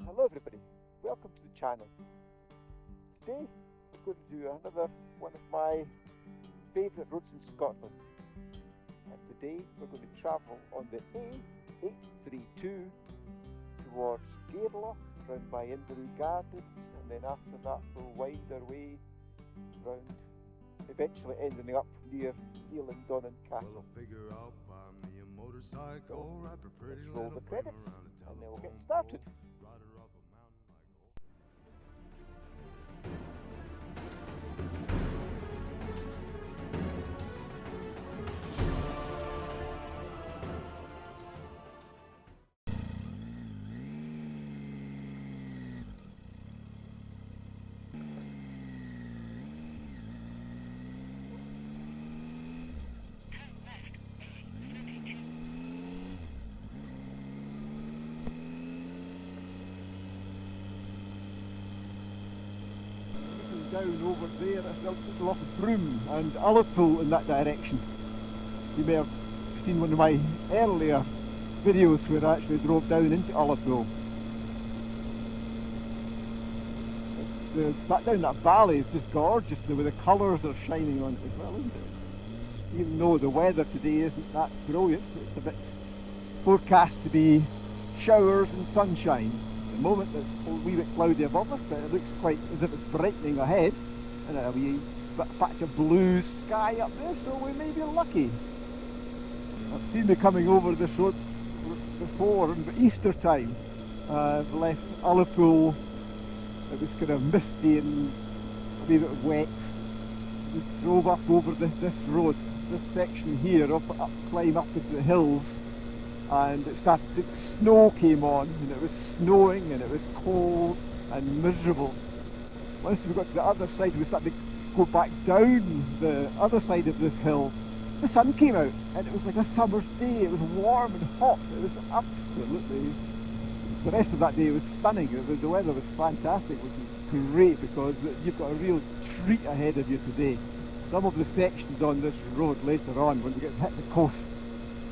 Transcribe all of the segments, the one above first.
Hello everybody, welcome to the channel. Today we're going to do another one of my favourite roads in Scotland. And today we're going to travel on the A832 towards Gairloch, round by Inverewe Gardens, and then after that we'll wind our way round, eventually ending up near Donnan Castle. So let's roll the credits and then we'll get started. Down over there, it's Lochbroom and Ullapool in that direction. You may have seen one of my earlier videos where I actually drove down into Ullapool. Back down that valley is just gorgeous, the way the colours are shining on it as well, isn't it? Even though the weather today isn't that brilliant, it's a bit forecast to be showers and sunshine. At the moment it's a wee bit cloudy above us, but it looks quite as if it's brightening ahead, and a wee patch of blue sky up there, so we may be lucky. I've seen me coming over this road before in Easter time. I've left Ullapool, it was kind of misty and a wee bit wet. We drove up over this road, this section here, climb up into the hills, and it started, snow came on, and it was snowing and it was cold and miserable. Once we got to the other side, we started to go back down the other side of this hill. The sun came out and it was like a summer's day. It was warm and hot. It was absolutely, the rest of that day was stunning. The weather was fantastic, which is great because you've got a real treat ahead of you today. Some of the sections on this road later on, when we get hit the coast,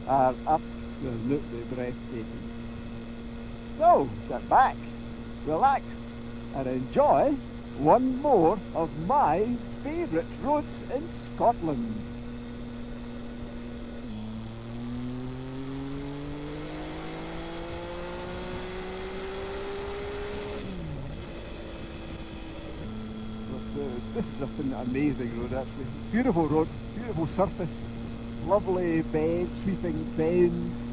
are absolutely breathtaking. So sit back, relax and enjoy one more of my favourite roads in Scotland. This is an amazing road actually. Beautiful road, beautiful surface, lovely beds, sweeping bends.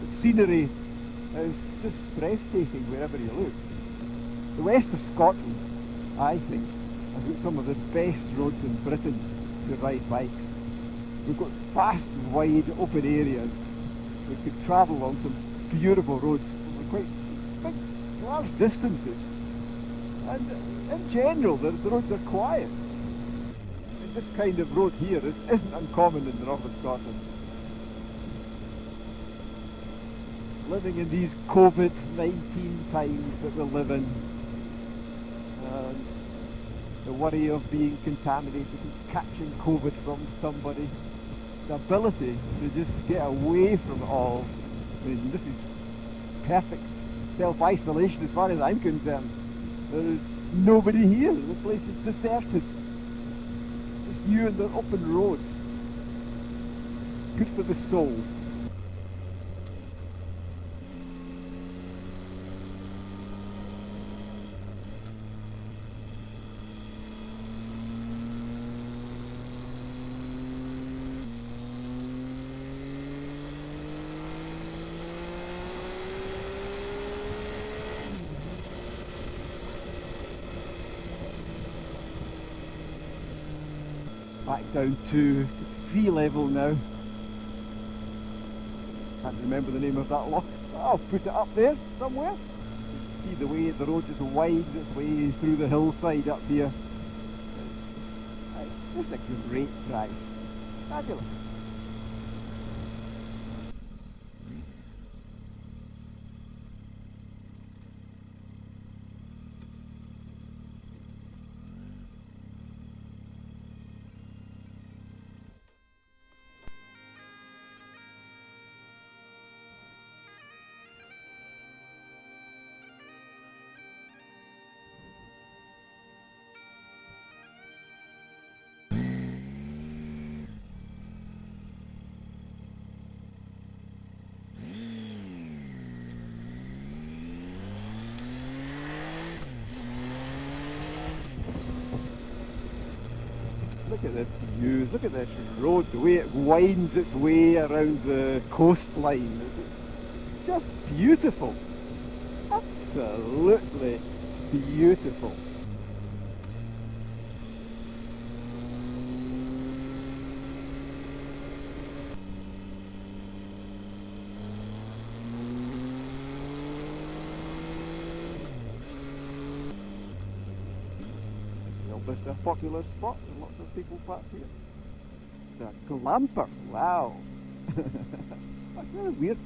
The scenery is just breathtaking wherever you look. The west of Scotland, I think, has got some of the best roads in Britain to ride bikes. We've got vast, wide, open areas. We could travel on some beautiful roads over quite big, large distances. And in general, the roads are quiet. And this kind of road here isn't uncommon in the north of Scotland. Living in these COVID-19 times that we live in, the worry of being contaminated and catching COVID from somebody, the ability to just get away from it all. I mean, this is perfect self-isolation as far as I'm concerned. There's nobody here, the place is deserted. Just you and the open road. Good for the soul. Back down to sea level now. Can't remember the name of that loch. I'll put it up there somewhere. You can see the way the road just winds its way through the hillside up here. It's a great drive. Fabulous. Look at the views, look at this road, the way it winds its way around the coastline. It's just beautiful. Absolutely beautiful. This is a popular spot, and lots of people park here. It's a glamper, wow. That's really weird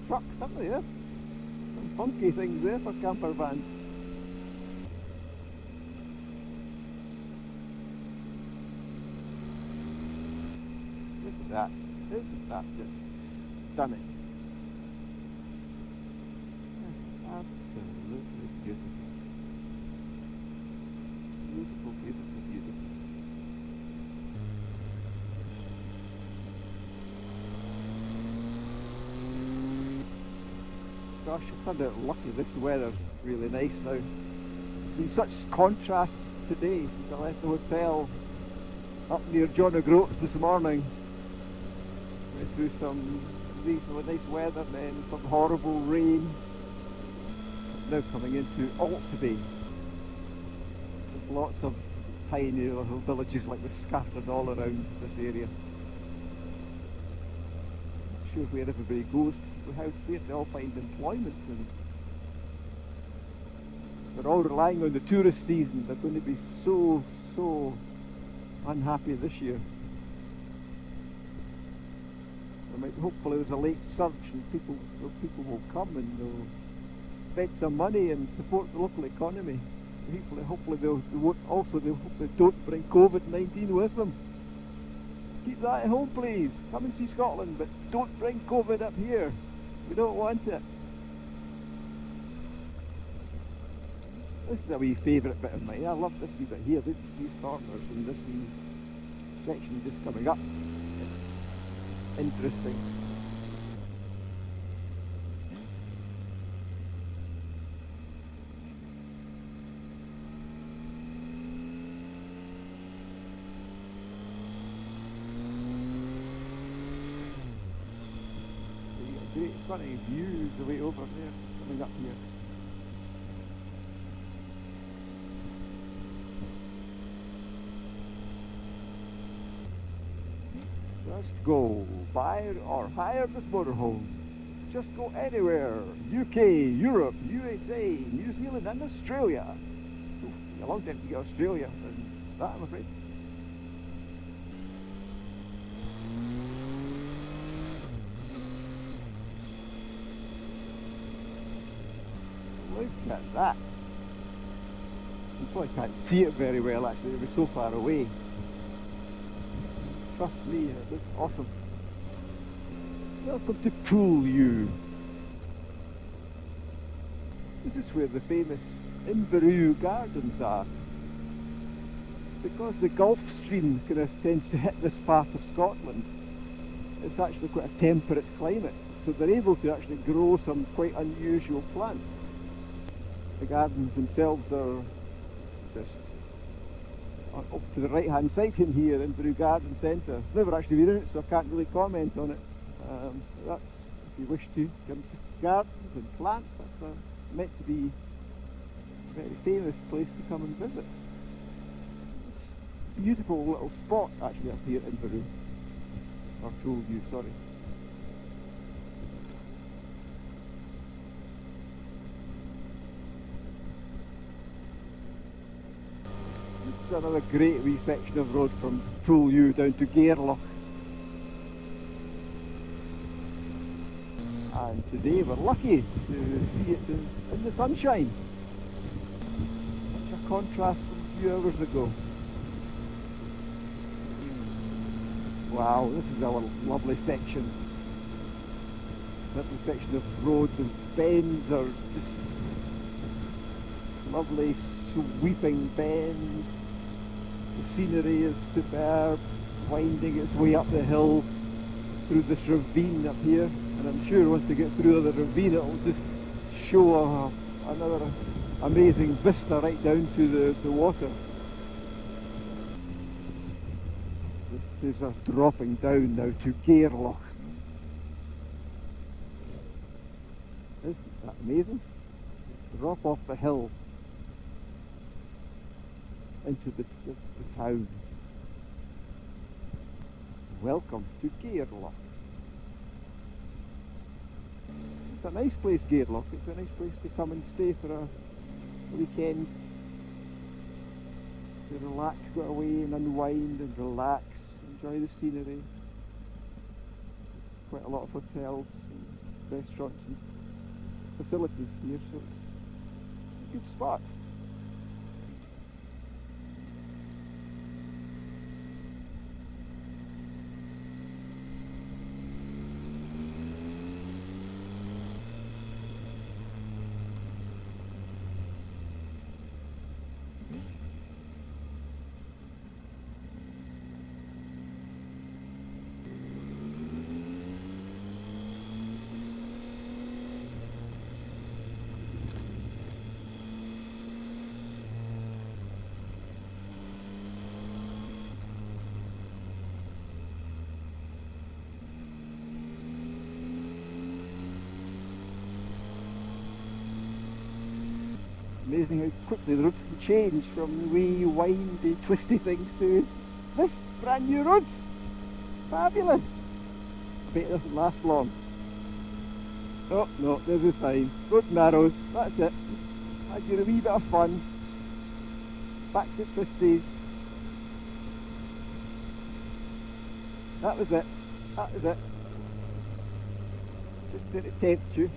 trucks, haven't they? Some funky things there for camper vans. Look at that. Isn't that just stunning? Just absolutely beautiful. Beautiful, beautiful, beautiful. Gosh, I've found it lucky. This weather's really nice now. It's been such contrasts today since I left the hotel up near John O'Groats this morning. Went through some reasonably nice weather and then some horrible rain. Now coming into Altsby. There's lots of tiny little villages like this scattered all around this area. Not sure where everybody goes, where they all find employment, and they're all relying on the tourist season. They're going to be so unhappy this year. Hopefully there's a late surge and people will come and they'll spend some money and support the local economy. Hopefully they don't bring COVID-19 with them. Keep that at home, please. Come and see Scotland, but don't bring COVID up here. We don't want it. This is a wee favourite bit of mine. I love this wee bit here, these corners and this wee section just coming up. It's interesting. Great sunny views away over there, coming up here. Just go buy or hire this motorhome. Just go anywhere. UK, Europe, USA, New Zealand and Australia. It'll be a long time to get Australia and that, I'm afraid. Look at that. You probably can't see it very well actually, it'll be so far away. Trust me, it looks awesome. Welcome to Pool U. This is where the famous Inverurie Gardens are. Because the Gulf Stream kind of tends to hit this part of Scotland, it's actually quite a temperate climate. So they're able to actually grow some quite unusual plants. The gardens themselves are just up to the right hand side in here, Inverurie Garden Centre. Never actually been in it, so I can't really comment on it. That's, if you wish to come to gardens and plants, that's meant to be a very famous place to come and visit. It's a beautiful little spot actually up here in Inverurie. Or Pool U, sorry. This is another great wee section of road from Pool U down to Gairloch. And today we're lucky to see it in the sunshine. Such a contrast from a few hours ago. Wow, this is a lovely section. Lovely section of road. The bends are just lovely sweeping bends. The scenery is superb, winding its way up the hill through this ravine up here. And I'm sure once they get through the ravine it'll just show another amazing vista right down to the water. This is us dropping down now to Gairloch. Isn't that amazing? Let's drop off the hill into the town. Welcome to Gairloch. It's a nice place, Gairloch. It's a nice place to come and stay for a weekend. To relax, go away and unwind and relax, enjoy the scenery. There's quite a lot of hotels and restaurants and facilities here, so it's a good spot. Amazing how quickly the roads can change from the wee windy twisty things to this brand new roads. Fabulous. I bet it doesn't last long. Oh no, there's the sign. Road narrows, that's it. Had you a wee bit of fun. Back to twisties. That was it. That was it. Just didn't tempt you.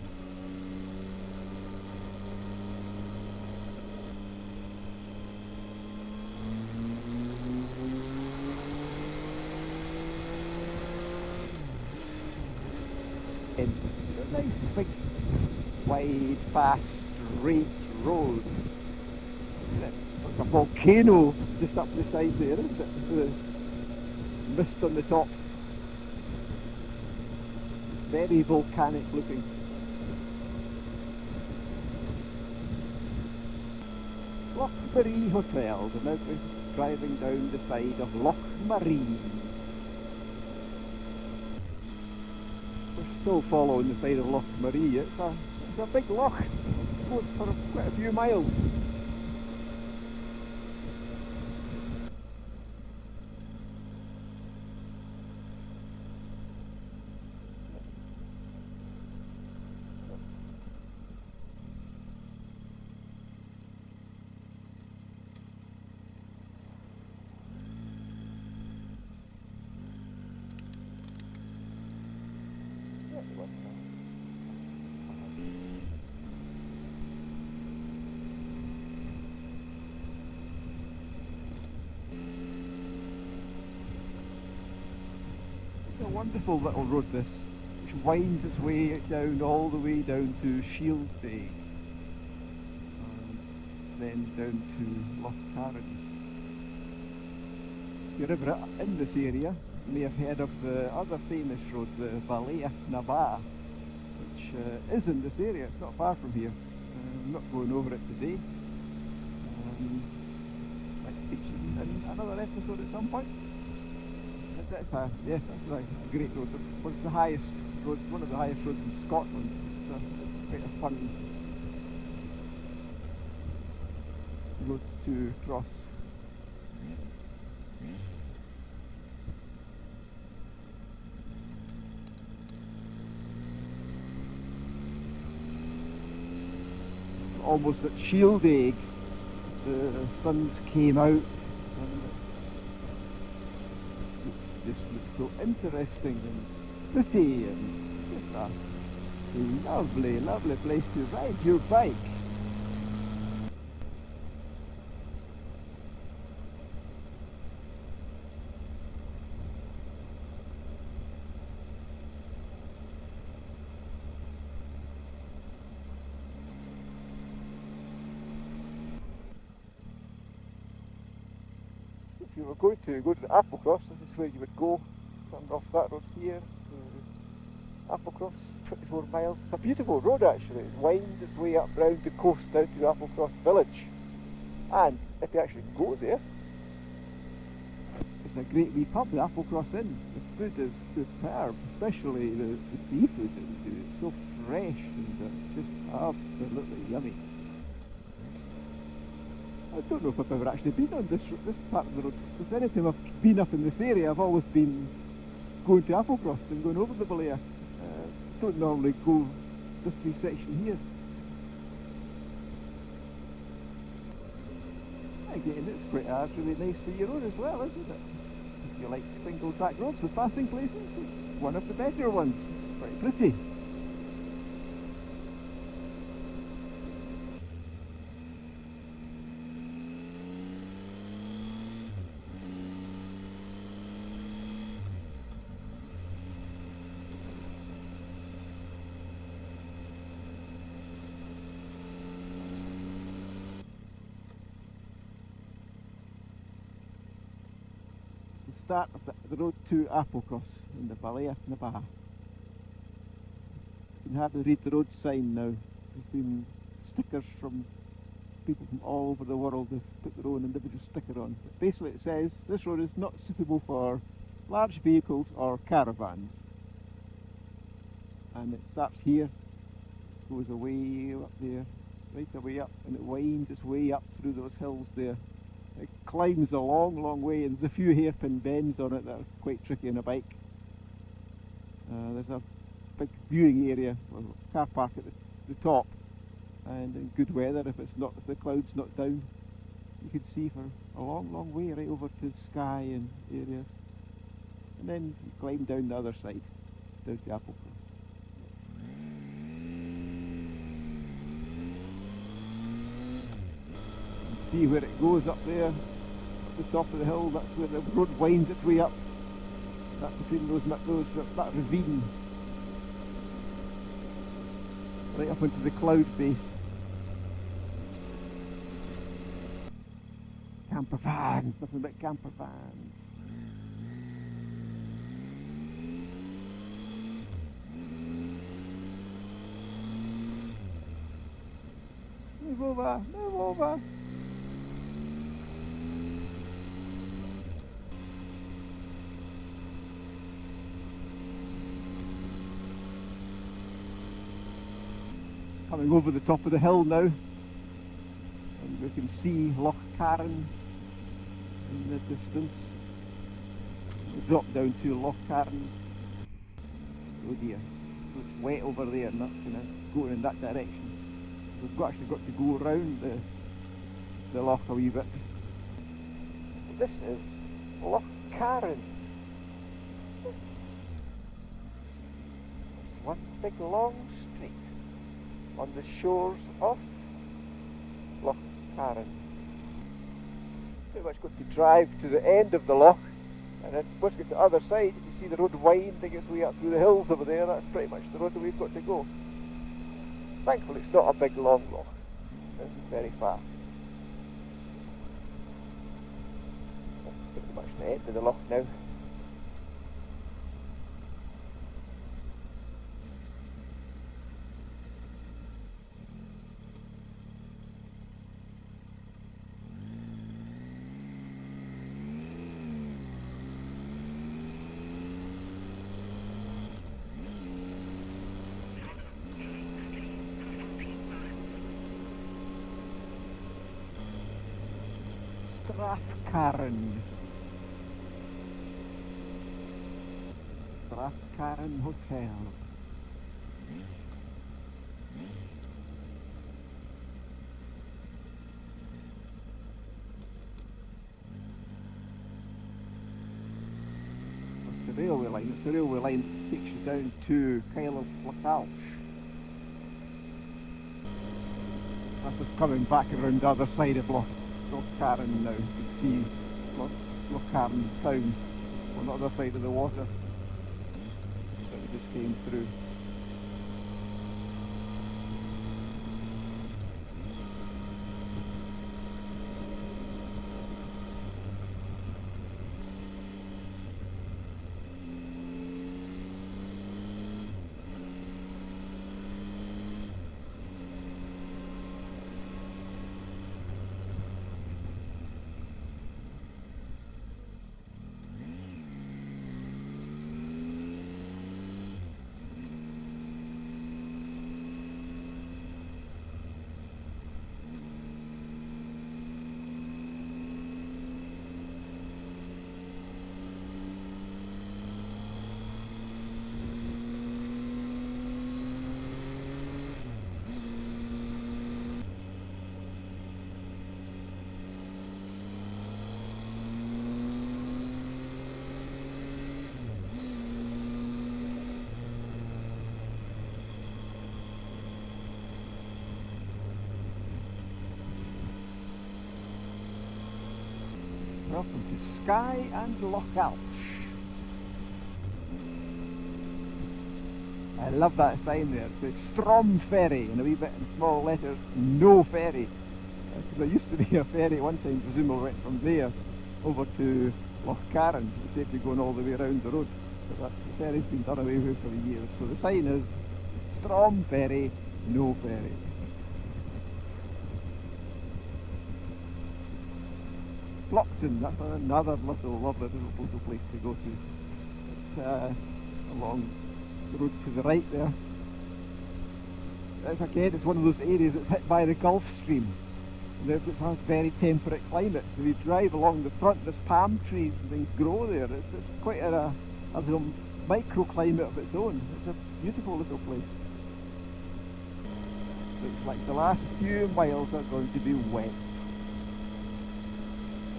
A nice big wide fast straight road. Like a volcano just up the side there, isn't it? The mist on the top. It's very volcanic looking. Lochmaree Hotel. We're now driving down the side of Lochmaree. We're still following the side of Lochmaree. It's a big loch. It goes for quite a few miles. It's a wonderful little road this, which winds its way down all the way down to Shield Bay, and then down to Lochcarron. If you're ever in this area, you may have heard of the other famous road, the Balea Nava, which is in this area. It's not far from here. I'm not going over it today. Might feature in another episode at some point. That's a great road. It's the highest road, one of the highest roads in Scotland. It's quite a fun road to cross. Almost at Shieldaig, the suns came out, and it just looks so interesting and pretty, and just a lovely, lovely place to ride your bike. If you were going to go to the Applecross, this is where you would go. Turn off that road here to Applecross, 24 miles. It's a beautiful road actually. It winds its way up round the coast down to Applecross village. And if you actually go there, It's a great wee pub, the Applecross Inn. The food is superb, especially the seafood that we do. It's so fresh and it's just absolutely yummy. I don't know if I've ever actually been on this part of the road, because anytime I've been up in this area I've always been going to Applecross and going over the Balea. Don't normally go this wee section here. Again, it's quite a really nice wee road as well, isn't it? If you like single track roads with passing places, it's one of the better ones. It's pretty pretty. The start of the road to Applecross in the Balea na Baha. You can hardly read the road sign now. There's been stickers from people from all over the world who've put their own individual sticker on. But basically it says this road is not suitable for large vehicles or caravans. And it starts here, goes away up there, right away up, and it winds its way up through those hills there. It climbs a long, long way, and there's a few hairpin bends on it that are quite tricky on a bike. There's a big viewing area, well, car park at the top, and in good weather, if the cloud's not down, you can see for a long, long way right over to the sky and areas. And then you climb down the other side, down to Applecross. See where it goes up there, at the top of the hill. That's where the road winds its way up. That between that ravine, right up into the cloud base. Camper vans, nothing but camper vans. Move over, move over. Coming over the top of the hill now, and we can see Lochalsh in the distance. We drop down to Lochalsh. Oh dear, looks wet over there, not going in that direction. We've actually got to go around the loch a wee bit. So this is Lochalsh. It's one big long street on the shores of Lochalsh. Pretty much got to drive to the end of the loch, and then once you get to the other side you can see the road winding its way up through the hills over there. That's pretty much the road that we've got to go. Thankfully it's not a big long loch, it isn't very far. That's pretty much the end of the loch now. Strathcarron Hotel. That's the railway line. It's the railway line that takes you down to Kyle of Lochalsh. That's us coming back around the other side of Lochalsh now. You can see Lochalsh town on the other side of the water that we just came through. Welcome to Skye and Lochalsh. I love that sign there. It says Strom Ferry in a wee bit in small letters, no ferry. Because there used to be a ferry one time, presumably went from there over to Lochcarron to save you going all the way around the road. But the ferry's been done away with for years. So the sign is Strom Ferry, no ferry. Blockton, that's another lovely little place to go to. It's along the road to the right there. It's one of those areas that's hit by the Gulf Stream. And it has very temperate climate, so we drive along the front, there's palm trees and things grow there. It's quite a little microclimate of its own. It's a beautiful little place. Looks like the last few miles are going to be wet.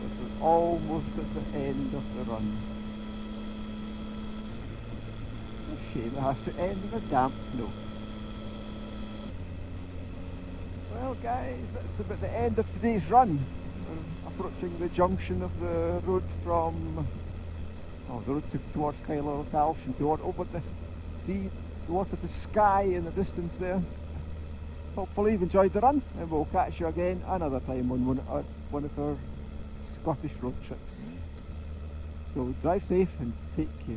This is almost at the end of the run. A shame it has to end on a damp note. Well guys, that's about the end of today's run. We're approaching the junction of the road from the road towards Lochalsh and toward over this sea, water to Skye in the distance there. Hopefully you've enjoyed the run, and we'll catch you again another time on one of our Scottish road trips. So drive safe and take care.